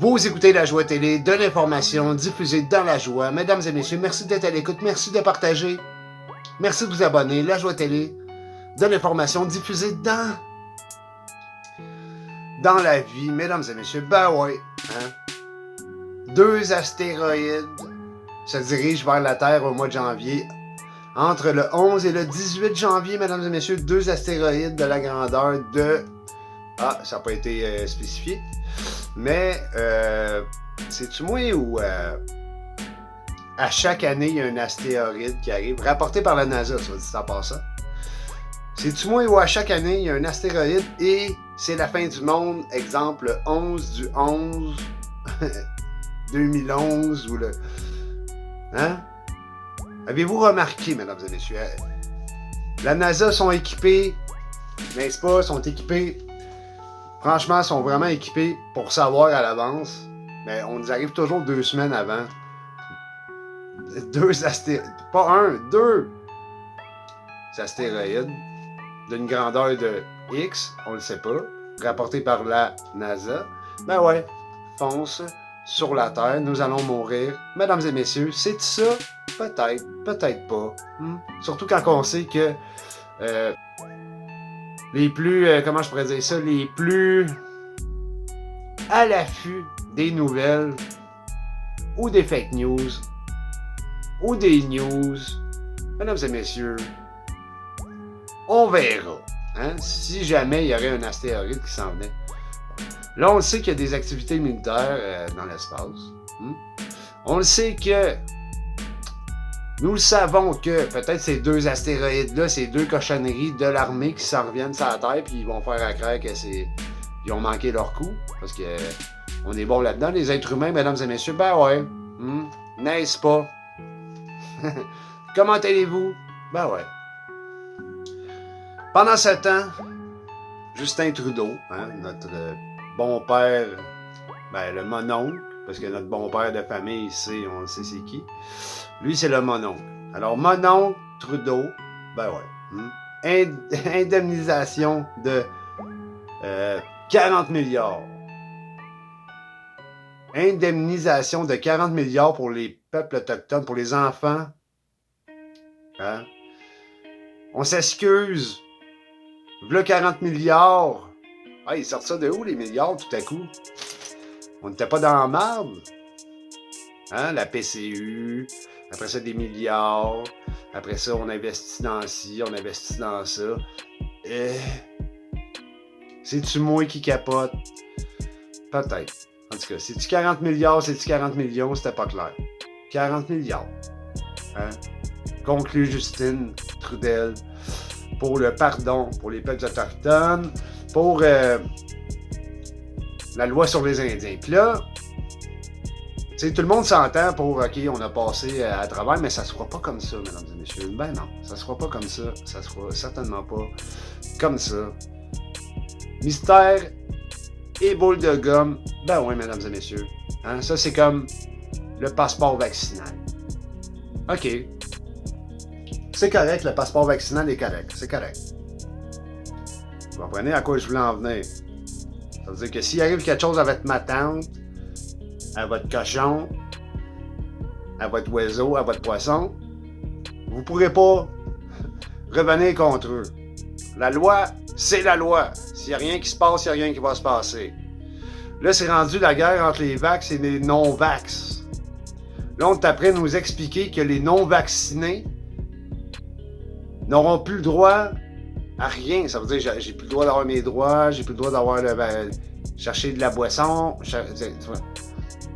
Vous écoutez La Joie Télé, de l'information diffusée dans la joie. Mesdames et messieurs, merci d'être à l'écoute, merci de partager, merci de vous abonner. La Joie Télé, de l'information diffusée dans la vie. Mesdames et messieurs, ben ouais, hein? 2 astéroïdes se dirigent vers la Terre au mois de janvier. Entre le 11 et le 18 janvier, mesdames et messieurs, 2 astéroïdes de la grandeur de... Ah, ça n'a pas été spécifié. Mais, c'est-tu moi où à chaque année, il y a un astéroïde qui arrive, rapporté par la NASA, ça dit en passant. C'est-tu moi où à chaque année, il y a un astéroïde et c'est la fin du monde, exemple 11 du 11 2011 ou le... Hein? Avez-vous remarqué, mesdames et messieurs, la NASA sont équipés, n'est-ce pas, sont équipés, franchement, sont vraiment équipés pour savoir à l'avance, mais on nous arrive toujours 2 semaines avant. 2 astéroïdes, pas un, 2 astéroïdes d'une grandeur de X, on le sait pas, rapporté par la NASA. Ben ouais, fonce sur la Terre, nous allons mourir. Mesdames et messieurs, c'est ça? Peut-être, peut-être pas. Surtout quand on sait que les plus, comment je pourrais dire ça, les plus à l'affût des nouvelles ou des fake news ou des news, mesdames et messieurs, on verra. Hein, si jamais il y aurait un astéroïde qui s'en venait. Là, on le sait qu'il y a des activités militaires dans l'espace. On le sait que... Nous le savons que peut-être ces 2 astéroïdes-là, ces 2 cochonneries de l'armée qui s'en reviennent sur la Terre, puis ils vont faire à croire que c'est... Ils ont manqué leur coup, parce que on est bon là-dedans, les êtres humains, mesdames et messieurs. Ben ouais. N'est-ce pas? Comment allez-vous? Ben ouais. Pendant ce temps, Justin Trudeau, hein, notre bon père, ben le mononcle, parce que notre bon père de famille, on le sait c'est qui. Lui, c'est le mononcle. Alors, mononcle Trudeau, ben ouais. Indemnisation de 40 milliards. Indemnisation de 40 milliards pour les peuples autochtones, pour les enfants. Hein? On s'excuse. V'là 40 milliards. Ah, ils sortent ça de où, les milliards, tout à coup? On n'était pas dans la marde. Hein? La PCU, après ça, des milliards. Après ça, on investit dans ci, on investit dans ça. C'est-tu moi qui capote? Peut-être. En tout cas, c'est-tu 40 milliards, c'est-tu 40 millions? C'était pas clair. 40 milliards. Hein? Conclut Justine Trudel pour le pardon pour les peuples autochtones, pour la loi sur les Indiens. Puis là, tout le monde s'entend pour, OK, on a passé à travers, mais ça se fera pas comme ça, mesdames et messieurs. Ben non, ça se fera pas comme ça. Ça se fera certainement pas comme ça. Mystère et boule de gomme, ben oui, mesdames et messieurs. Hein, ça, c'est comme le passeport vaccinal. OK. C'est correct, le passeport vaccinal est correct. C'est correct. Vous comprenez à quoi je voulais en venir? Ça veut dire que s'il arrive quelque chose à votre matante, à votre cochon, à votre oiseau, à votre poisson, vous ne pourrez pas revenir contre eux. La loi, c'est la loi. S'il n'y a rien qui se passe, il n'y a rien qui va se passer. Là, c'est rendu la guerre entre les vax et les non-vax. Là, on est après de nous expliquer que les non-vaccinés n'auront plus le droit à rien. Ça veut dire que j'ai plus le droit d'avoir mes droits, j'ai plus le droit d'avoir chercher de la boisson.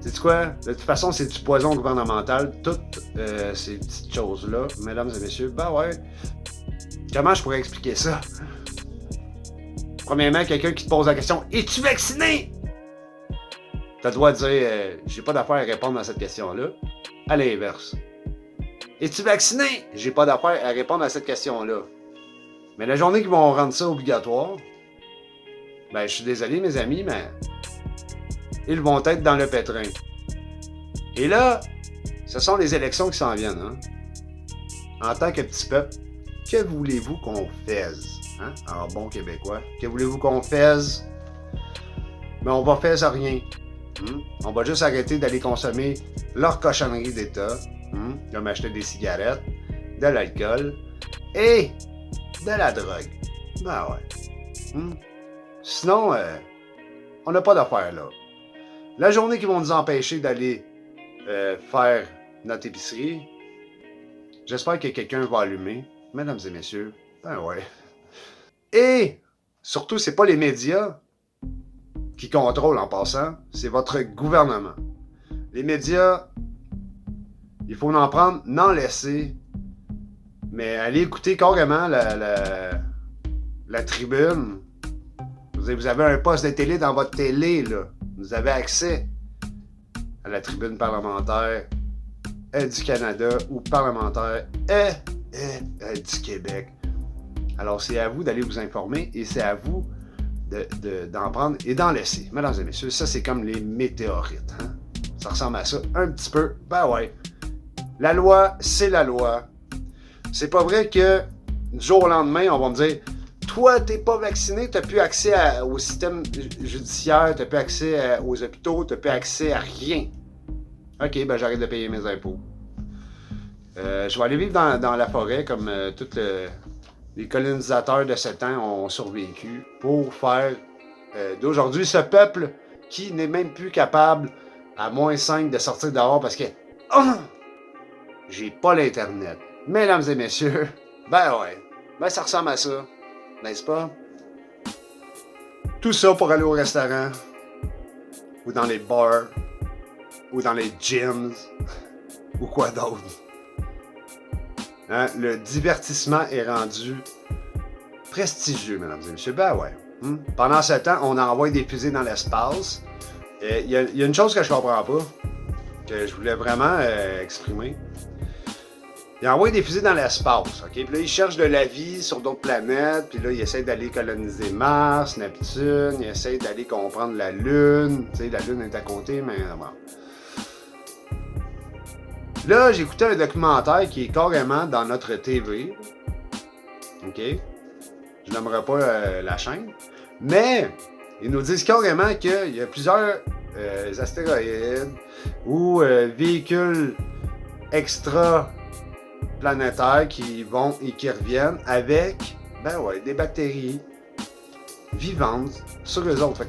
Sais-tu quoi? De toute façon, c'est du poison gouvernemental, toutes ces petites choses-là, mesdames et messieurs. Ben ouais. Comment je pourrais expliquer ça? Premièrement, quelqu'un qui te pose la question « Es-tu vacciné? » T'as le droit de dire « J'ai pas d'affaire à répondre à cette question-là. » À l'inverse. « Es-tu vacciné? » J'ai pas d'affaire à répondre à cette question-là. Mais la journée qu'ils vont rendre ça obligatoire, ben je suis désolé mes amis, mais ils vont être dans le pétrin. Et là, ce sont les élections qui s'en viennent. Hein? En tant que petit peuple, que voulez-vous qu'on fasse? Hein? Alors bon québécois, que voulez-vous qu'on fasse? Mais on va faire rien. On va juste arrêter d'aller consommer leur cochonnerie d'État, comme acheter des cigarettes, de l'alcool et de la drogue. Ben ouais. Sinon, on n'a pas d'affaires là. La journée qu'ils vont nous empêcher d'aller faire notre épicerie, j'espère que quelqu'un va allumer. Mesdames et messieurs, ben ouais. Et surtout, c'est pas les médias qui contrôlent en passant, c'est votre gouvernement. Les médias, il faut en prendre, n'en laisser, mais allez écouter carrément la tribune. Vous avez un poste de télé dans votre télé, là. Vous avez accès à la tribune parlementaire du Canada ou parlementaire du Québec. Alors, c'est à vous d'aller vous informer et c'est à vous d'en prendre et d'en laisser. Mesdames et messieurs, ça, c'est comme les météorites. Hein? Ça ressemble à ça un petit peu. Ben ouais. La loi, c'est la loi. C'est pas vrai que du jour au lendemain, on va me dire « Toi, t'es pas vacciné, t'as plus accès au système judiciaire, t'as plus accès aux hôpitaux, t'as plus accès à rien. » OK, ben j'arrête de payer mes impôts. Je vais aller vivre dans la forêt comme tous les colonisateurs de ce temps ont survécu pour faire d'aujourd'hui ce peuple qui n'est même plus capable à -5 de sortir dehors parce que j'ai pas l'internet. Mesdames et messieurs, ben ouais, ben ça ressemble à ça, n'est-ce pas? Tout ça pour aller au restaurant, ou dans les bars, ou dans les gyms, ou quoi d'autre. Hein? Le divertissement est rendu prestigieux, mesdames et messieurs. Ben ouais. Pendant ce temps, on envoie des fusées dans l'espace. Il y a une chose que je comprends pas, que je voulais vraiment exprimer. Ils envoient des fusées dans l'espace, OK? Puis là, ils cherchent de la vie sur d'autres planètes, puis là, ils essayent d'aller coloniser Mars, Neptune, ils essayent d'aller comprendre la Lune. Tu sais, la Lune est à côté, mais bon. Là, j'ai écouté un documentaire qui est carrément dans notre TV. OK? Je n'aimerais pas la chaîne. Mais, ils nous disent carrément qu'il y a plusieurs astéroïdes ou véhicules extraplanétaires qui vont et qui reviennent avec, ben ouais, des bactéries vivantes sur eux autres. Fait,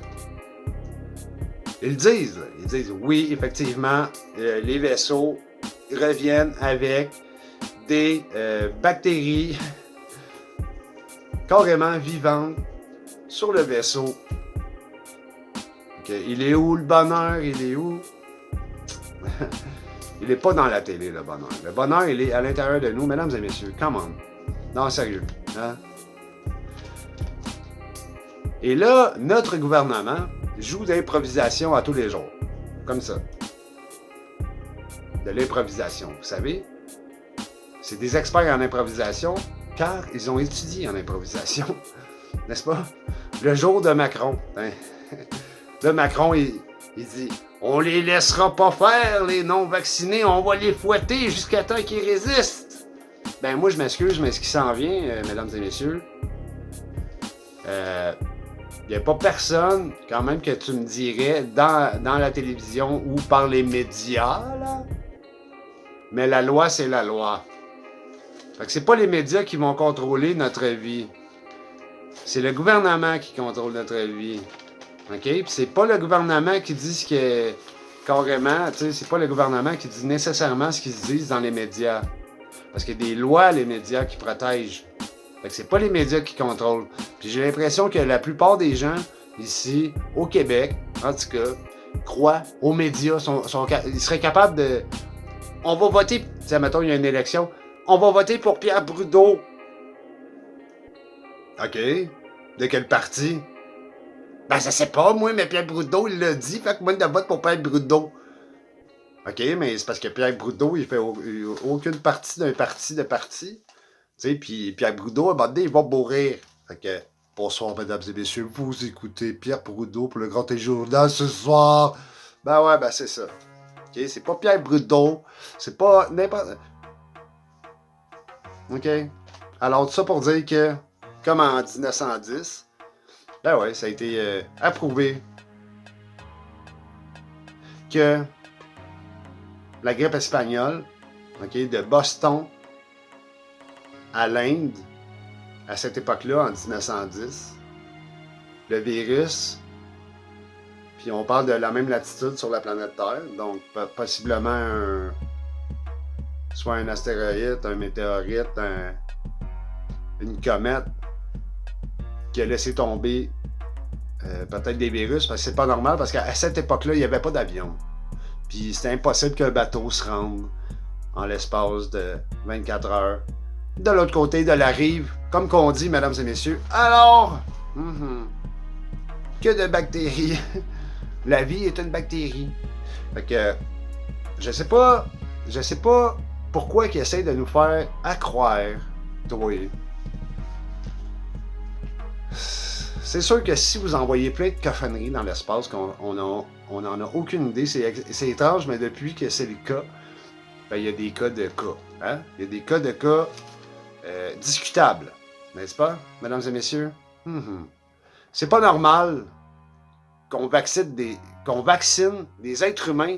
ils disent oui, effectivement, les vaisseaux reviennent avec des bactéries carrément vivantes sur le vaisseau. Okay. Il est où le bonheur? Il est où? Il n'est pas dans la télé, le bonheur. Le bonheur, il est à l'intérieur de nous, mesdames et messieurs. Come on. Non, sérieux. Hein? Et là, notre gouvernement joue d'improvisation à tous les jours. Comme ça. De l'improvisation. Vous savez, c'est des experts en improvisation car ils ont étudié en improvisation. N'est-ce pas? Le jour de Macron. Hein? Là, Macron, il dit « On les laissera pas faire, les non-vaccinés. On va les fouetter jusqu'à temps qu'ils résistent. » Ben moi, je m'excuse, mais ce qui s'en vient, mesdames et messieurs, il n'y a pas personne, quand même, que tu me dirais dans la télévision ou par les médias, là. Mais la loi, c'est la loi. Fait que c'est pas les médias qui vont contrôler notre vie. C'est le gouvernement qui contrôle notre vie. OK? Puis c'est pas le gouvernement qui dit ce que carrément, tu sais, c'est pas le gouvernement qui dit nécessairement ce qu'ils se disent dans les médias. Parce qu'il y a des lois, les médias, qui protègent. Fait que c'est pas les médias qui contrôlent. Puis j'ai l'impression que la plupart des gens ici, au Québec, en tout cas, croient aux médias, ils seraient capables de... On va voter, tu sais, mettons, il y a une élection, on va voter pour Pierre Brudeau. OK. De quel parti? Ben, je sais pas, moi, mais Pierre Brudeau, il l'a dit, fait que moi, je vote pour Pierre Brudeau. OK, mais c'est parce que Pierre Brudeau, il fait aucune partie d'un parti de parti. Tu sais, puis Pierre Brudeau, à un moment donné, il va mourir. Fait que, bonsoir, mesdames et messieurs, vous écoutez Pierre Brudeau pour le Grand Journal ce soir. Ben ouais, ben c'est ça. OK, c'est pas Pierre Brudeau, c'est pas n'importe... OK? Alors, tout ça pour dire que, comme en 1910, ben ouais, ça a été approuvé que la grippe espagnole, okay, de Boston à l'Inde, à cette époque-là, en 1910, le virus, puis on parle de la même latitude sur la planète Terre, donc possiblement soit un astéroïde, un météorite, une comète qui a laissé tomber peut-être des virus, parce que c'est pas normal, parce qu'à cette époque-là, il n'y avait pas d'avion. Puis c'était impossible qu'un bateau se rende en l'espace de 24 heures de l'autre côté de la rive, comme qu'on dit, mesdames et messieurs. Alors, que de bactéries. La vie est une bactérie. Fait que, je sais pas pourquoi ils essayent de nous faire accroire, toi. C'est sûr que si vous envoyez plein de cochonneries dans l'espace, qu'on n'en a aucune idée, c'est étrange, mais depuis que c'est le cas, ben, il y a des cas de cas. Hein? Il y a des cas de cas discutables, n'est-ce pas, mesdames et messieurs? C'est pas normal qu'on vaccine des êtres humains,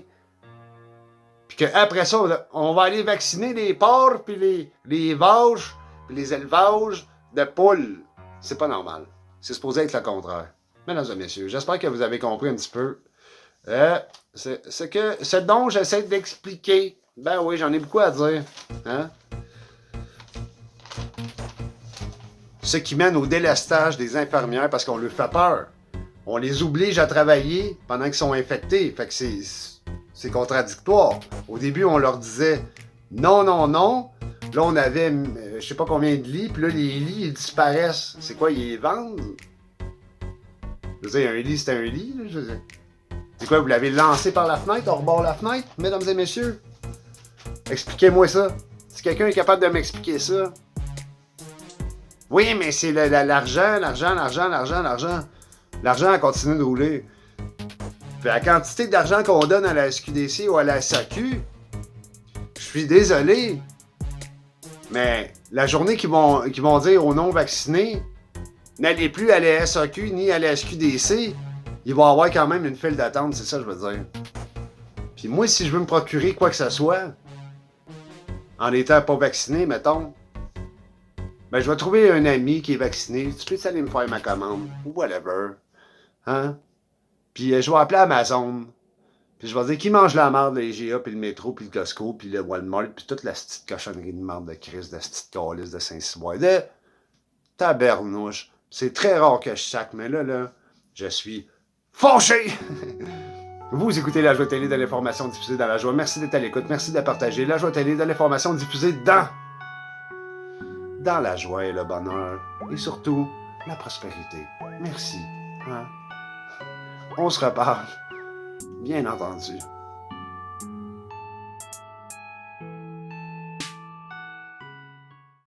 puis qu'après ça, on va aller vacciner les porcs, puis les vaches, puis les élevages de poules. C'est pas normal. C'est supposé être le contraire. Mesdames et messieurs, j'espère que vous avez compris un petit peu ce dont j'essaie d'expliquer. Ben oui, j'en ai beaucoup à dire. Hein? Ce qui mène au délestage des infirmières parce qu'on leur fait peur. On les oblige à travailler pendant qu'ils sont infectés. Fait que c'est contradictoire. Au début, on leur disait non, non, non. Là, on avait je sais pas combien de lits, puis là, les lits, ils disparaissent. C'est quoi, ils les vendent? Je veux dire, un lit, c'est un lit. Là, je veux dire. C'est quoi, vous l'avez lancé par la fenêtre, on rebord la fenêtre, mesdames et messieurs? Expliquez-moi ça. Si quelqu'un est capable de m'expliquer ça. Oui, mais c'est l'argent. L'argent continue de rouler. Puis la quantité d'argent qu'on donne à la SQDC ou à la SAQ, je suis désolé, mais la journée qu'ils vont dire aux non-vaccinés, n'allez plus à la SAQ ni à la SQDC, il va y avoir quand même une file d'attente, c'est ça que je veux dire. Puis moi, si je veux me procurer quoi que ce soit, en étant pas vacciné, mettons, ben je vais trouver un ami qui est vacciné, tu peux aller me faire ma commande, ou whatever, hein? Puis je vais appeler Amazon, puis je vais dire qui mange la merde, le IGA, puis le métro, puis le Costco, puis le Walmart, puis toute la petite cochonnerie de merde de Chris, de petite calice de Saint-Cyboire, de tabernouche. C'est très rare que je sac, mais là, je suis fâché! Vous écoutez La Joie Télé, de l'information diffusée dans la joie. Merci d'être à l'écoute, merci de partager. La Joie Télé, de l'information diffusée dans la joie et le bonheur, et surtout, la prospérité. Merci. Hein? On se reparle, bien entendu.